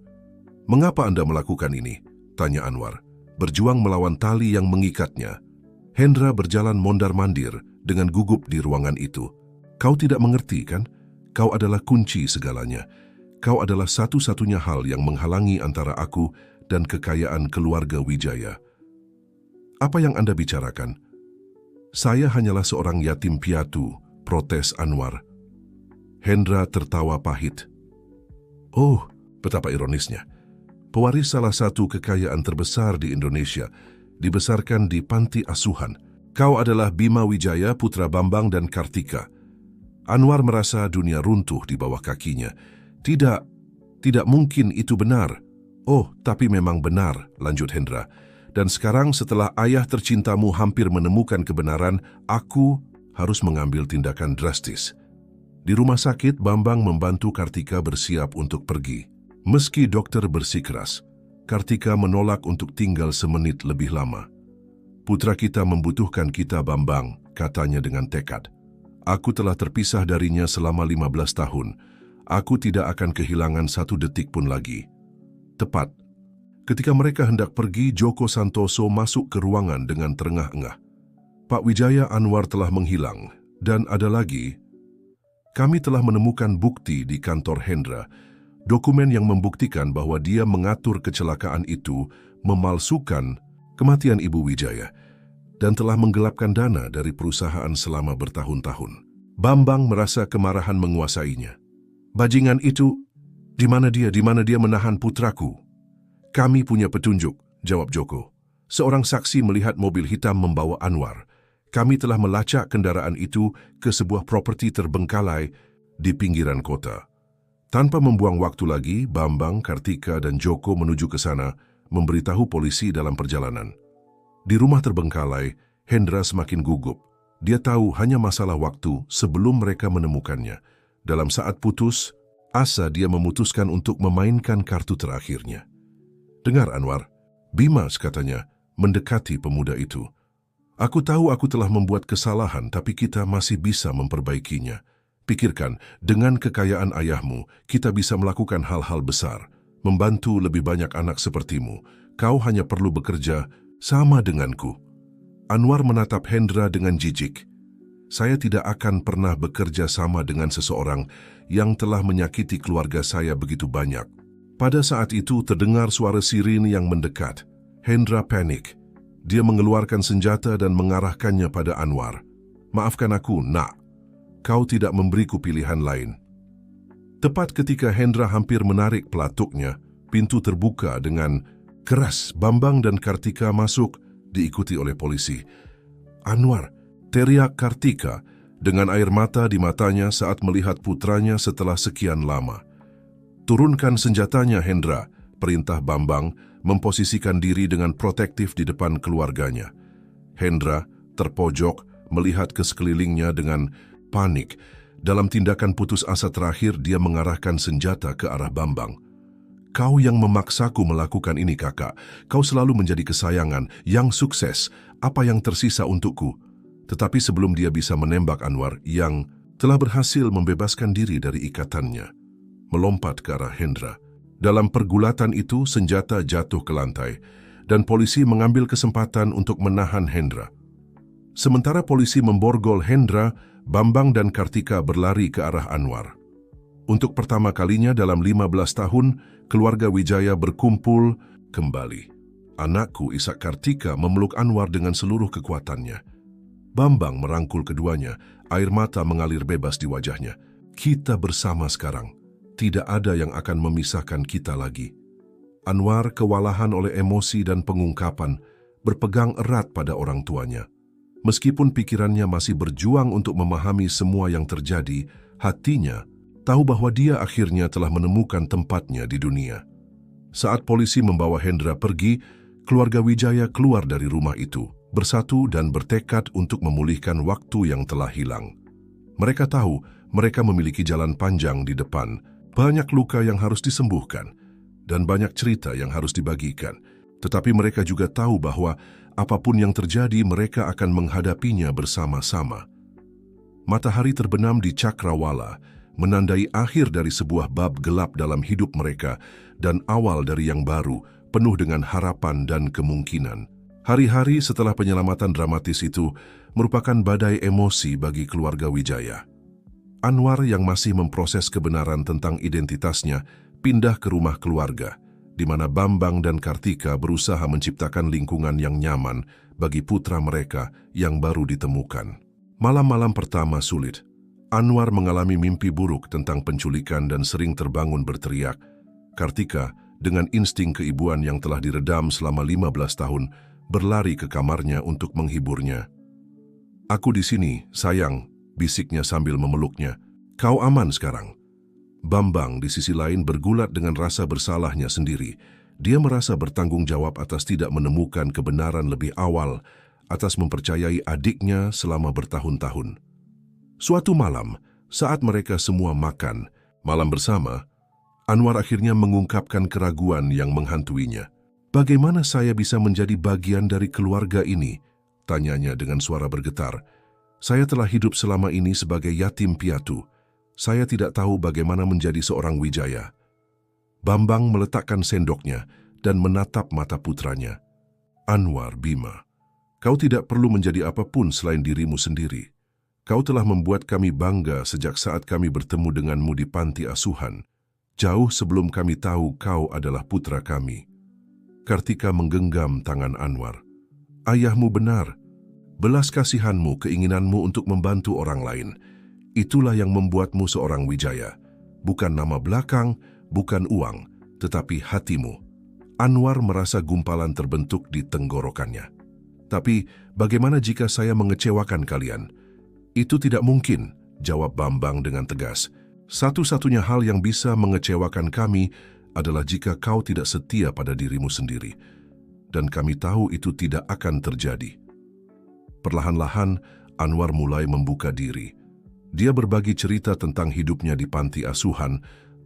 "Mengapa Anda melakukan ini?" tanya Anwar, berjuang melawan tali yang mengikatnya. Hendra berjalan mondar-mandir dengan gugup di ruangan itu. Kau tidak mengerti, kan? Kau adalah kunci segalanya. Kau adalah satu-satunya hal yang menghalangi antara aku dan kekayaan keluarga Wijaya. Apa yang Anda bicarakan? Saya hanyalah seorang yatim piatu, protes Anwar. Hendra tertawa pahit. Oh, betapa ironisnya. Pewaris salah satu kekayaan terbesar di Indonesia, dibesarkan di panti asuhan. Kau adalah Bima Wijaya, putra Bambang dan Kartika. Anwar merasa dunia runtuh di bawah kakinya. Tidak mungkin itu benar. Oh, tapi memang benar, lanjut Hendra. Dan sekarang setelah ayah tercintamu hampir menemukan kebenaran, aku harus mengambil tindakan drastis. Di rumah sakit, Bambang membantu Kartika bersiap untuk pergi. Meski dokter bersikeras, Kartika menolak untuk tinggal semenit lebih lama. Putra kita membutuhkan kita, Bambang, katanya dengan tekad. Aku telah terpisah darinya selama 15 tahun. Aku tidak akan kehilangan satu detik pun lagi. Tepat ketika mereka hendak pergi, Joko Santoso masuk ke ruangan dengan terengah-engah. Pak Wijaya, Anwar telah menghilang. Dan ada lagi, kami telah menemukan bukti di kantor Hendra. Dokumen yang membuktikan bahwa dia mengatur kecelakaan itu, memalsukan kematian Ibu Wijaya, dan telah menggelapkan dana dari perusahaan selama bertahun-tahun. Bambang merasa kemarahan menguasainya. Bajingan itu, di mana dia menahan putraku? Kami punya petunjuk, jawab Joko. Seorang saksi melihat mobil hitam membawa Anwar. Kami telah melacak kendaraan itu ke sebuah properti terbengkalai di pinggiran kota. Tanpa membuang waktu lagi, Bambang, Kartika, dan Joko menuju ke sana, memberitahu polisi dalam perjalanan. Di rumah terbengkalai, Hendra semakin gugup. Dia tahu hanya masalah waktu sebelum mereka menemukannya. Dalam saat putus asa, dia memutuskan untuk memainkan kartu terakhirnya. Dengar Anwar, Bima, katanya, mendekati pemuda itu. Aku tahu aku telah membuat kesalahan, tapi kita masih bisa memperbaikinya. Pikirkan, dengan kekayaan ayahmu, kita bisa melakukan hal-hal besar, membantu lebih banyak anak sepertimu. Kau hanya perlu bekerja sama denganku. Anwar menatap Hendra dengan jijik. Saya tidak akan pernah bekerja sama dengan seseorang yang telah menyakiti keluarga saya begitu banyak. Pada saat itu terdengar suara sirin yang mendekat. Hendra panik. Dia mengeluarkan senjata dan mengarahkannya pada Anwar. Maafkan aku, nak. Kau tidak memberiku pilihan lain. Tepat ketika Hendra hampir menarik pelatuknya, pintu terbuka dengan keras. Bambang dan Kartika masuk, diikuti oleh polisi. Anwar, teriak Kartika dengan air mata di matanya saat melihat putranya setelah sekian lama. Turunkan senjatanya, Hendra, perintah Bambang, memposisikan diri dengan protektif di depan keluarganya. Hendra terpojok melihat ke sekelilingnya dengan panik. Dalam tindakan putus asa terakhir, dia mengarahkan senjata ke arah Bambang. Kau yang memaksaku melakukan ini, kakak. Kau selalu menjadi kesayangan, yang sukses. Apa yang tersisa untukku? Tetapi sebelum dia bisa menembak Anwar yang telah berhasil membebaskan diri dari ikatannya, melompat ke arah Hendra. Dalam pergulatan itu, senjata jatuh ke lantai, dan polisi mengambil kesempatan untuk menahan Hendra. Sementara polisi memborgol Hendra, Bambang dan Kartika berlari ke arah Anwar. Untuk pertama kalinya dalam 15 tahun, keluarga Wijaya berkumpul kembali. Anakku, Ishak Kartika, memeluk Anwar dengan seluruh kekuatannya. Bambang merangkul keduanya, air mata mengalir bebas di wajahnya. Kita bersama sekarang. Tidak ada yang akan memisahkan kita lagi. Anwar kewalahan oleh emosi dan pengungkapan, berpegang erat pada orang tuanya. Meskipun pikirannya masih berjuang untuk memahami semua yang terjadi, hatinya tahu bahwa dia akhirnya telah menemukan tempatnya di dunia. Saat polisi membawa Hendra pergi, keluarga Wijaya keluar dari rumah itu, bersatu dan bertekad untuk memulihkan waktu yang telah hilang. Mereka tahu mereka memiliki jalan panjang di depan, banyak luka yang harus disembuhkan, dan banyak cerita yang harus dibagikan. Tetapi mereka juga tahu bahwa apapun yang terjadi, mereka akan menghadapinya bersama-sama. Matahari terbenam di Cakrawala, menandai akhir dari sebuah bab gelap dalam hidup mereka dan awal dari yang baru, penuh dengan harapan dan kemungkinan. Hari-hari setelah penyelamatan dramatis itu merupakan badai emosi bagi keluarga Wijaya. Anwar yang masih memproses kebenaran tentang identitasnya pindah ke rumah keluarga, di mana Bambang dan Kartika berusaha menciptakan lingkungan yang nyaman bagi putra mereka yang baru ditemukan. Malam-malam pertama sulit. Anwar mengalami mimpi buruk tentang penculikan dan sering terbangun berteriak. Kartika, dengan insting keibuan yang telah diredam selama 15 tahun, berlari ke kamarnya untuk menghiburnya. "Aku di sini, sayang," bisiknya sambil memeluknya. "Kau aman sekarang." Bambang di sisi lain bergulat dengan rasa bersalahnya sendiri. Dia merasa bertanggung jawab atas tidak menemukan kebenaran lebih awal, atas mempercayai adiknya selama bertahun-tahun. Suatu malam, saat mereka semua makan malam bersama, Anwar akhirnya mengungkapkan keraguan yang menghantuinya. "Bagaimana saya bisa menjadi bagian dari keluarga ini?" tanyanya dengan suara bergetar. "Saya telah hidup selama ini sebagai yatim piatu. Saya tidak tahu bagaimana menjadi seorang Wijaya." Bambang meletakkan sendoknya dan menatap mata putranya. "Anwar Bima, kau tidak perlu menjadi apapun selain dirimu sendiri. Kau telah membuat kami bangga sejak saat kami bertemu denganmu di panti asuhan, jauh sebelum kami tahu kau adalah putra kami." Kartika menggenggam tangan Anwar. "Ayahmu benar. Belas kasihanmu, keinginanmu untuk membantu orang lain, itulah yang membuatmu seorang Wijaya. Bukan nama belakang, bukan uang, tetapi hatimu." Anwar merasa gumpalan terbentuk di tenggorokannya. "Tapi bagaimana jika saya mengecewakan kalian?" "Itu tidak mungkin," jawab Bambang dengan tegas. "Satu-satunya hal yang bisa mengecewakan kami adalah jika kau tidak setia pada dirimu sendiri. Dan kami tahu itu tidak akan terjadi." Perlahan-lahan, Anwar mulai membuka diri. Dia berbagi cerita tentang hidupnya di panti asuhan,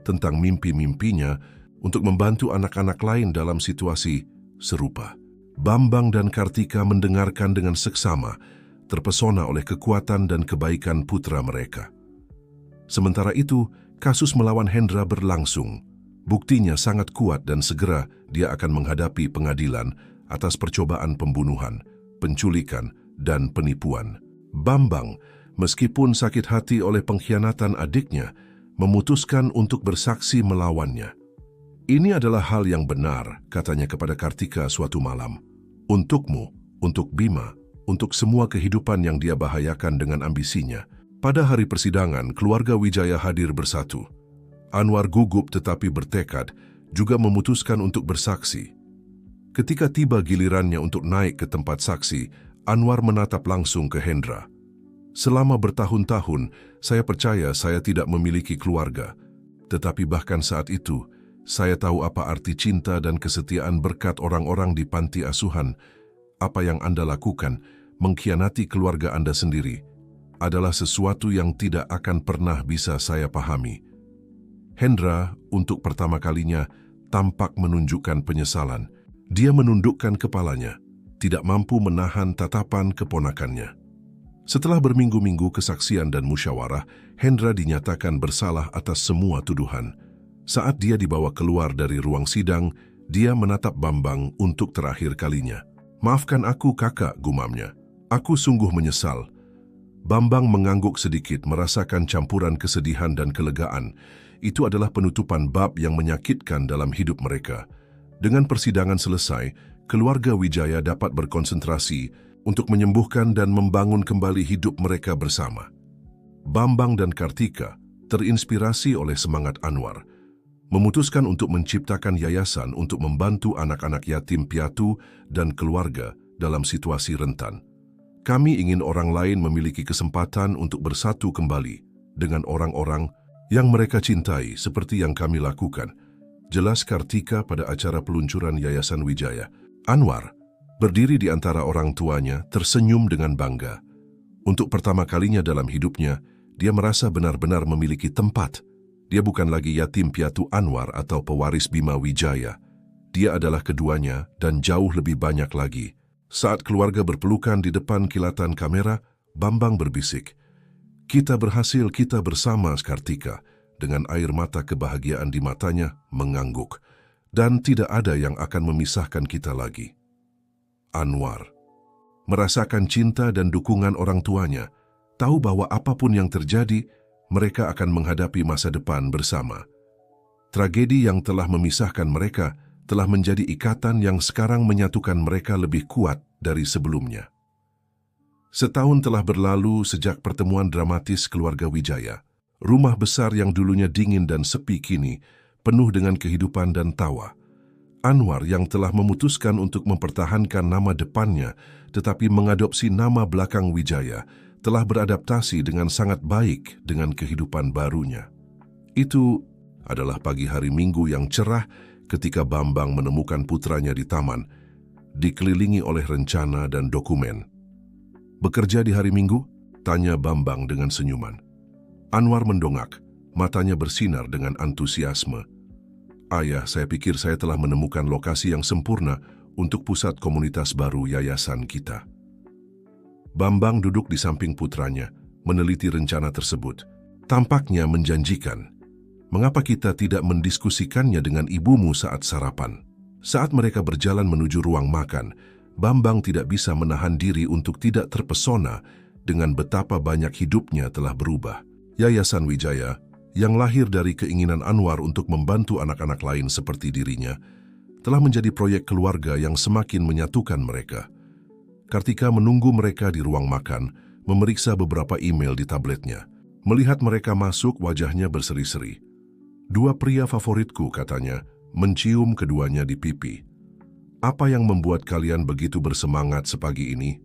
tentang mimpi-mimpinya untuk membantu anak-anak lain dalam situasi serupa. Bambang dan Kartika mendengarkan dengan seksama, terpesona oleh kekuatan dan kebaikan putra mereka. Sementara itu, kasus melawan Hendra berlangsung. Buktinya sangat kuat dan segera dia akan menghadapi pengadilan atas percobaan pembunuhan, penculikan, dan penipuan. Bambang, meskipun sakit hati oleh pengkhianatan adiknya, memutuskan untuk bersaksi melawannya. "Ini adalah hal yang benar," katanya kepada Kartika suatu malam. "Untukmu, untuk Bima, untuk semua kehidupan yang dia bahayakan dengan ambisinya." Pada hari persidangan, keluarga Wijaya hadir bersatu. Anwar gugup tetapi bertekad, juga memutuskan untuk bersaksi. Ketika tiba gilirannya untuk naik ke tempat saksi, Anwar menatap langsung ke Hendra. "Selama bertahun-tahun, saya percaya saya tidak memiliki keluarga. Tetapi bahkan saat itu, saya tahu apa arti cinta dan kesetiaan berkat orang-orang di panti asuhan. Apa yang Anda lakukan, mengkhianati keluarga Anda sendiri, adalah sesuatu yang tidak akan pernah bisa saya pahami." Hendra, untuk pertama kalinya, tampak menunjukkan penyesalan. Dia menundukkan kepalanya, tidak mampu menahan tatapan keponakannya. Setelah berminggu-minggu kesaksian dan musyawarah, Hendra dinyatakan bersalah atas semua tuduhan. Saat dia dibawa keluar dari ruang sidang, dia menatap Bambang untuk terakhir kalinya. "Maafkan aku, kakak," gumamnya. "Aku sungguh menyesal." Bambang mengangguk sedikit, merasakan campuran kesedihan dan kelegaan. Itu adalah penutupan bab yang menyakitkan dalam hidup mereka. Dengan persidangan selesai, keluarga Wijaya dapat berkonsentrasi untuk menyembuhkan dan membangun kembali hidup mereka bersama. Bambang dan Kartika, terinspirasi oleh semangat Anwar, memutuskan untuk menciptakan yayasan untuk membantu anak-anak yatim piatu dan keluarga dalam situasi rentan. "Kami ingin orang lain memiliki kesempatan untuk bersatu kembali dengan orang-orang yang mereka cintai seperti yang kami lakukan," jelas Kartika pada acara peluncuran Yayasan Wijaya. Anwar, berdiri di antara orang tuanya, tersenyum dengan bangga. Untuk pertama kalinya dalam hidupnya, dia merasa benar-benar memiliki tempat. Dia bukan lagi yatim piatu Anwar atau pewaris Bima Wijaya. Dia adalah keduanya dan jauh lebih banyak lagi. Saat keluarga berpelukan di depan kilatan kamera, Bambang berbisik, "Kita berhasil, kita bersama," Kartika, dengan air mata kebahagiaan di matanya, mengangguk. dan tidak ada yang akan memisahkan kita lagi. Anwar merasakan cinta dan dukungan orang tuanya, tahu bahwa apapun yang terjadi, mereka akan menghadapi masa depan bersama. Tragedi yang telah memisahkan mereka telah menjadi ikatan yang sekarang menyatukan mereka lebih kuat dari sebelumnya. Setahun telah berlalu sejak pertemuan dramatis keluarga Wijaya. Rumah besar yang dulunya dingin dan sepi kini penuh dengan kehidupan dan tawa. Anwar yang telah memutuskan untuk mempertahankan nama depannya tetapi mengadopsi nama belakang Wijaya telah beradaptasi dengan sangat baik dengan kehidupan barunya. Itu adalah pagi hari Minggu yang cerah ketika Bambang menemukan putranya di taman, dikelilingi oleh rencana dan dokumen. "Bekerja di hari Minggu?" tanya Bambang dengan senyuman. Anwar mendongak, matanya bersinar dengan antusiasme. "Ayah, saya pikir saya telah menemukan lokasi yang sempurna untuk pusat komunitas baru yayasan kita." Bambang duduk di samping putranya, meneliti rencana tersebut. Tampaknya menjanjikan. "Mengapa kita tidak mendiskusikannya dengan ibumu saat sarapan?" Saat mereka berjalan menuju ruang makan, Bambang tidak bisa menahan diri untuk tidak terpesona dengan betapa banyak hidupnya telah berubah. Yayasan Wijaya, yang lahir dari keinginan Anwar untuk membantu anak-anak lain seperti dirinya, telah menjadi proyek keluarga yang semakin menyatukan mereka. Kartika menunggu mereka di ruang makan, memeriksa beberapa email di tabletnya. Melihat mereka masuk, wajahnya berseri-seri. "Dua pria favoritku," katanya, mencium keduanya di pipi. "Apa yang membuat kalian begitu bersemangat sepagi ini?"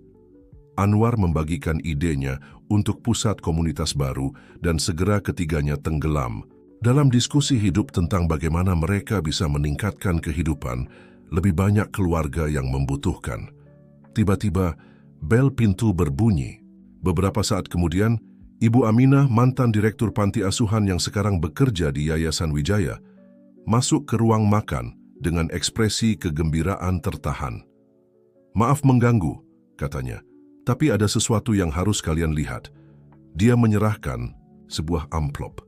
Anwar membagikan idenya untuk pusat komunitas baru dan segera ketiganya tenggelam dalam diskusi hidup tentang bagaimana mereka bisa meningkatkan kehidupan lebih banyak keluarga yang membutuhkan. Tiba-tiba, bel pintu berbunyi. Beberapa saat kemudian, Ibu Aminah, mantan direktur panti asuhan yang sekarang bekerja di Yayasan Wijaya, masuk ke ruang makan dengan ekspresi kegembiraan tertahan. "Maaf mengganggu," katanya, "tapi ada sesuatu yang harus kalian lihat." Dia menyerahkan sebuah amplop.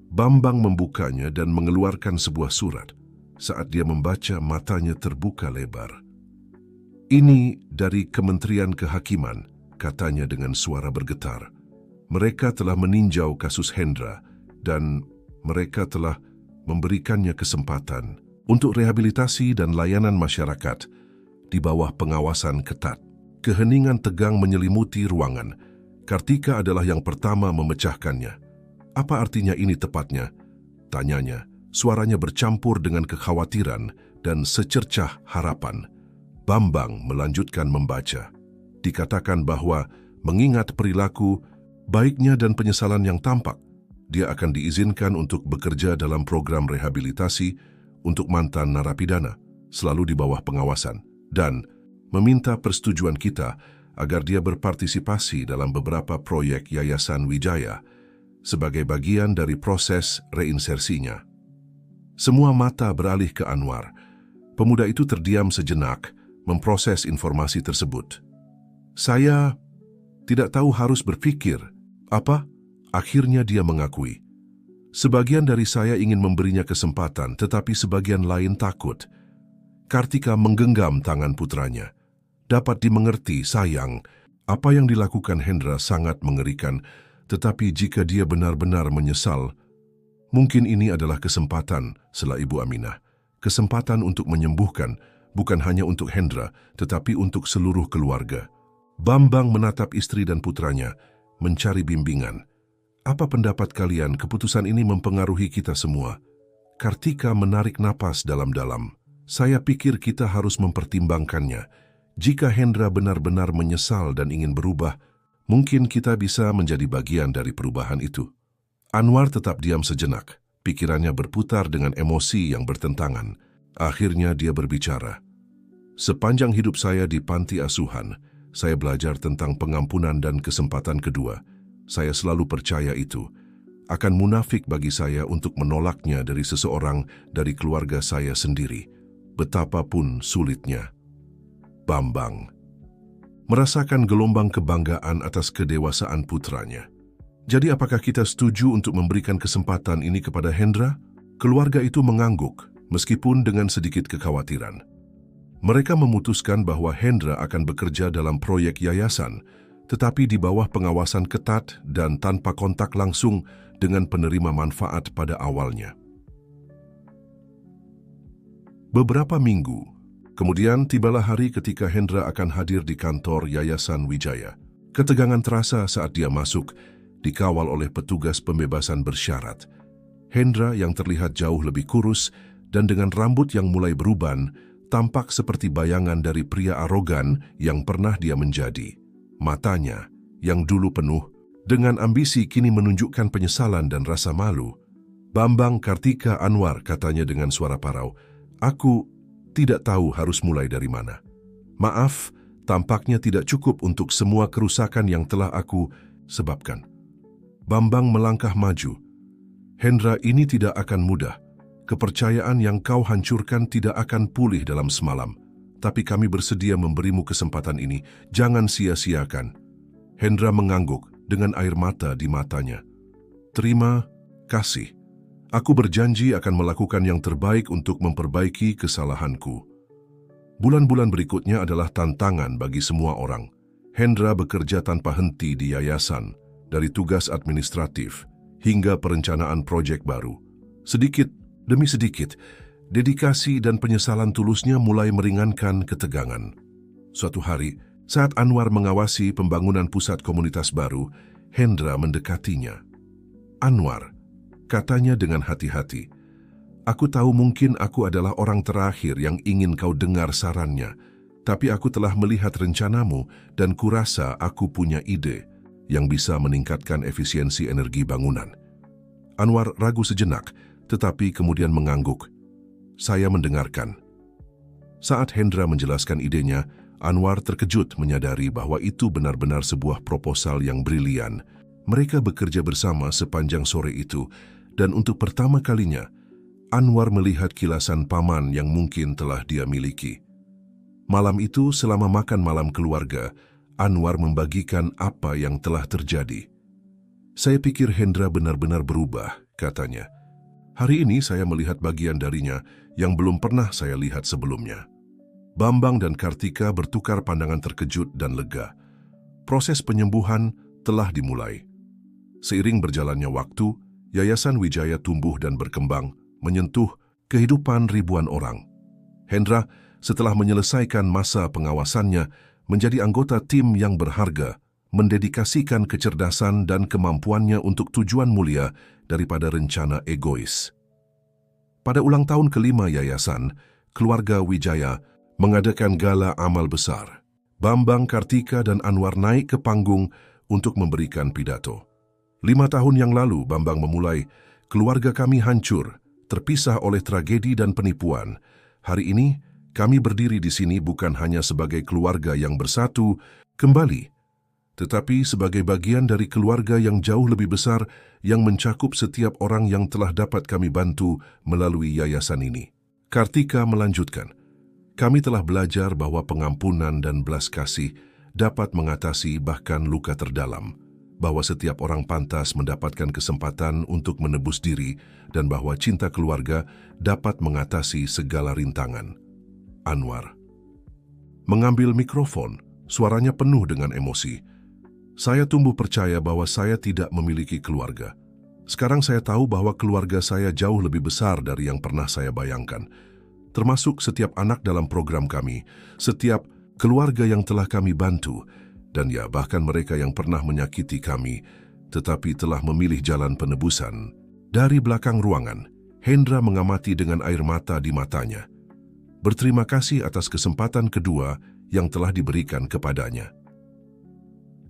Bambang membukanya dan mengeluarkan sebuah surat. Saat dia membaca, matanya terbuka lebar. "Ini dari Kementerian Kehakiman," katanya dengan suara bergetar. "Mereka telah meninjau kasus Hendra dan mereka telah memberikannya kesempatan untuk rehabilitasi dan layanan masyarakat di bawah pengawasan ketat." Keheningan tegang menyelimuti ruangan. Kartika adalah yang pertama memecahkannya. "Apa artinya ini tepatnya?" tanyanya. Suaranya bercampur dengan kekhawatiran dan secercah harapan. Bambang melanjutkan membaca. Dikatakan bahwa mengingat perilaku baiknya dan penyesalan yang tampak, dia akan diizinkan untuk bekerja dalam program rehabilitasi untuk mantan narapidana, selalu di bawah pengawasan, dan meminta persetujuan kita agar dia berpartisipasi dalam beberapa proyek Yayasan Wijaya sebagai bagian dari proses reinsersinya. Semua mata beralih ke Anwar. Pemuda itu terdiam sejenak, memproses informasi tersebut. "Saya tidak tahu harus berpikir apa." Akhirnya dia mengakui. "Sebagian dari saya ingin memberinya kesempatan, tetapi sebagian lain takut." Kartika menggenggam tangan putranya. "Dapat dimengerti, sayang. Apa yang dilakukan Hendra sangat mengerikan, tetapi jika dia benar-benar menyesal, mungkin ini adalah kesempatan," sela Ibu Aminah. "Kesempatan untuk menyembuhkan, bukan hanya untuk Hendra, tetapi untuk seluruh keluarga." Bambang menatap istri dan putranya, mencari bimbingan. "Apa pendapat kalian? Keputusan ini mempengaruhi kita semua." Kartika menarik napas dalam-dalam. "Saya pikir kita harus mempertimbangkannya. Jika Hendra benar-benar menyesal dan ingin berubah, mungkin kita bisa menjadi bagian dari perubahan itu." Anwar tetap diam sejenak. Pikirannya berputar dengan emosi yang bertentangan. Akhirnya dia berbicara. "Sepanjang hidup saya di panti asuhan, saya belajar tentang pengampunan dan kesempatan kedua. Saya selalu percaya itu. Akan munafik bagi saya untuk menolaknya dari seseorang dari keluarga saya sendiri, betapapun sulitnya." Bambang merasakan gelombang kebanggaan atas kedewasaan putranya. "Jadi apakah kita setuju untuk memberikan kesempatan ini kepada Hendra?" Keluarga itu mengangguk. meskipun dengan sedikit kekhawatiran. Mereka memutuskan bahwa Hendra akan bekerja dalam proyek yayasan, tetapi di bawah pengawasan ketat dan tanpa kontak langsung dengan penerima manfaat pada awalnya. Beberapa minggu kemudian tibalah hari ketika Hendra akan hadir di kantor Yayasan Wijaya. Ketegangan terasa saat dia masuk, dikawal oleh petugas pembebasan bersyarat. Hendra yang terlihat jauh lebih kurus dan dengan rambut yang mulai beruban, tampak seperti bayangan dari pria arogan yang pernah dia menjadi. Matanya, yang dulu penuh dengan ambisi, kini menunjukkan penyesalan dan rasa malu. "Bambang Kartika Anwar," katanya dengan suara parau. "Aku tidak tahu harus mulai dari mana. Maaf, tampaknya tidak cukup untuk semua kerusakan yang telah aku sebabkan." Bambang melangkah maju. "Hendra, ini tidak akan mudah. Kepercayaan yang kau hancurkan tidak akan pulih dalam semalam. Tapi kami bersedia memberimu kesempatan ini. Jangan sia-siakan." Hendra mengangguk dengan air mata di matanya. "Terima kasih. Aku berjanji akan melakukan yang terbaik untuk memperbaiki kesalahanku." Bulan-bulan berikutnya adalah tantangan bagi semua orang. Hendra bekerja tanpa henti di yayasan, dari tugas administratif hingga perencanaan proyek baru. Sedikit demi sedikit, dedikasi dan penyesalan tulusnya mulai meringankan ketegangan. Suatu hari, saat Anwar mengawasi pembangunan pusat komunitas baru, Hendra mendekatinya. "Anwar," katanya dengan hati-hati, "aku tahu mungkin aku adalah orang terakhir yang ingin kau dengar sarannya, tapi aku telah melihat rencanamu dan kurasa aku punya ide yang bisa meningkatkan efisiensi energi bangunan." Anwar ragu sejenak, tetapi kemudian mengangguk. "Saya mendengarkan." Saat Hendra menjelaskan idenya, Anwar terkejut menyadari bahwa itu benar-benar sebuah proposal yang brilian. Mereka bekerja bersama sepanjang sore itu, dan untuk pertama kalinya, Anwar melihat kilasan paman yang mungkin telah dia miliki. Malam itu, selama makan malam keluarga, Anwar membagikan apa yang telah terjadi. "Saya pikir Hendra benar-benar berubah," katanya. "Hari ini saya melihat bagian darinya yang belum pernah saya lihat sebelumnya." Bambang dan Kartika bertukar pandangan terkejut dan lega. Proses penyembuhan telah dimulai. Seiring berjalannya waktu, Yayasan Wijaya tumbuh dan berkembang, menyentuh kehidupan ribuan orang. Hendra, setelah menyelesaikan masa pengawasannya, menjadi anggota tim yang berharga, mendedikasikan kecerdasan dan kemampuannya untuk tujuan mulia daripada rencana egois. Pada ulang tahun kelima yayasan, keluarga Wijaya mengadakan gala amal besar. Bambang, Kartika, dan Anwar naik ke panggung untuk memberikan pidato. 5 tahun yang lalu, Bambang memulai, "Keluarga kami hancur, terpisah oleh tragedi dan penipuan. Hari ini, kami berdiri di sini bukan hanya sebagai keluarga yang bersatu kembali, tetapi sebagai bagian dari keluarga yang jauh lebih besar yang mencakup setiap orang yang telah dapat kami bantu melalui yayasan ini." Kartika melanjutkan, "Kami telah belajar bahwa pengampunan dan belas kasih dapat mengatasi bahkan luka terdalam, bahwa setiap orang pantas mendapatkan kesempatan untuk menebus diri, dan bahwa cinta keluarga dapat mengatasi segala rintangan." Anwar mengambil mikrofon, suaranya penuh dengan emosi. "Saya tumbuh percaya bahwa saya tidak memiliki keluarga. Sekarang saya tahu bahwa keluarga saya jauh lebih besar dari yang pernah saya bayangkan. Termasuk setiap anak dalam program kami, setiap keluarga yang telah kami bantu, dan ya bahkan mereka yang pernah menyakiti kami, tetapi telah memilih jalan penebusan." Dari belakang ruangan, Hendra mengamati dengan air mata di matanya. Berterima kasih atas kesempatan kedua yang telah diberikan kepadanya.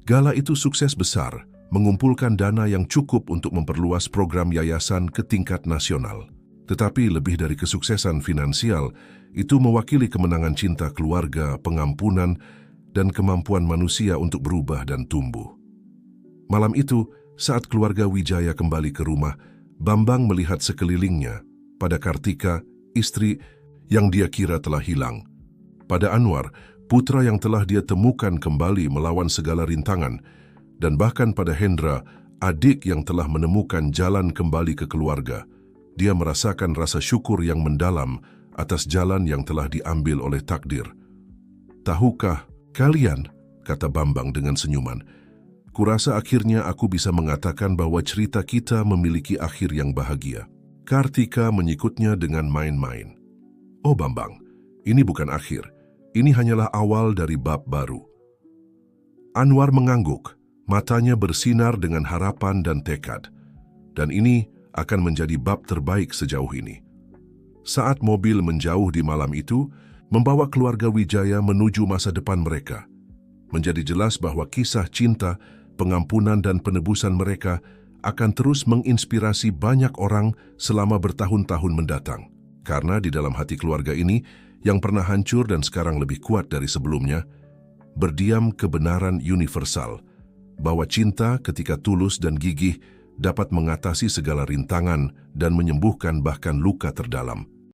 Gala itu sukses besar, mengumpulkan dana yang cukup untuk memperluas program yayasan ke tingkat nasional. Tetapi lebih dari kesuksesan finansial, itu mewakili kemenangan cinta keluarga, pengampunan, dan kemampuan manusia untuk berubah dan tumbuh. Malam itu, saat keluarga Wijaya kembali ke rumah, Bambang melihat sekelilingnya, pada Kartika, istri yang dia kira telah hilang. Pada Anwar, putra yang telah dia temukan kembali melawan segala rintangan, dan bahkan pada Hendra, adik yang telah menemukan jalan kembali ke keluarga. dia merasakan rasa syukur yang mendalam atas jalan yang telah diambil oleh takdir. "Tahukah kalian," kata Bambang dengan senyuman, "kurasa akhirnya aku bisa mengatakan bahwa cerita kita memiliki akhir yang bahagia." Kartika menyikutnya dengan main-main. "Oh Bambang, ini bukan akhir. Ini hanyalah awal dari bab baru." Anwar mengangguk, matanya bersinar dengan harapan dan tekad. Dan ini akan menjadi bab terbaik sejauh ini. Saat mobil menjauh di malam itu, membawa keluarga Wijaya menuju masa depan mereka, menjadi jelas bahwa kisah cinta, pengampunan dan penebusan mereka akan terus menginspirasi banyak orang selama bertahun-tahun mendatang. Karena di dalam hati keluarga ini, yang pernah hancur dan sekarang lebih kuat dari sebelumnya, berdiam kebenaran universal, bahwa cinta ketika tulus dan gigih dapat mengatasi segala rintangan dan menyembuhkan bahkan luka terdalam.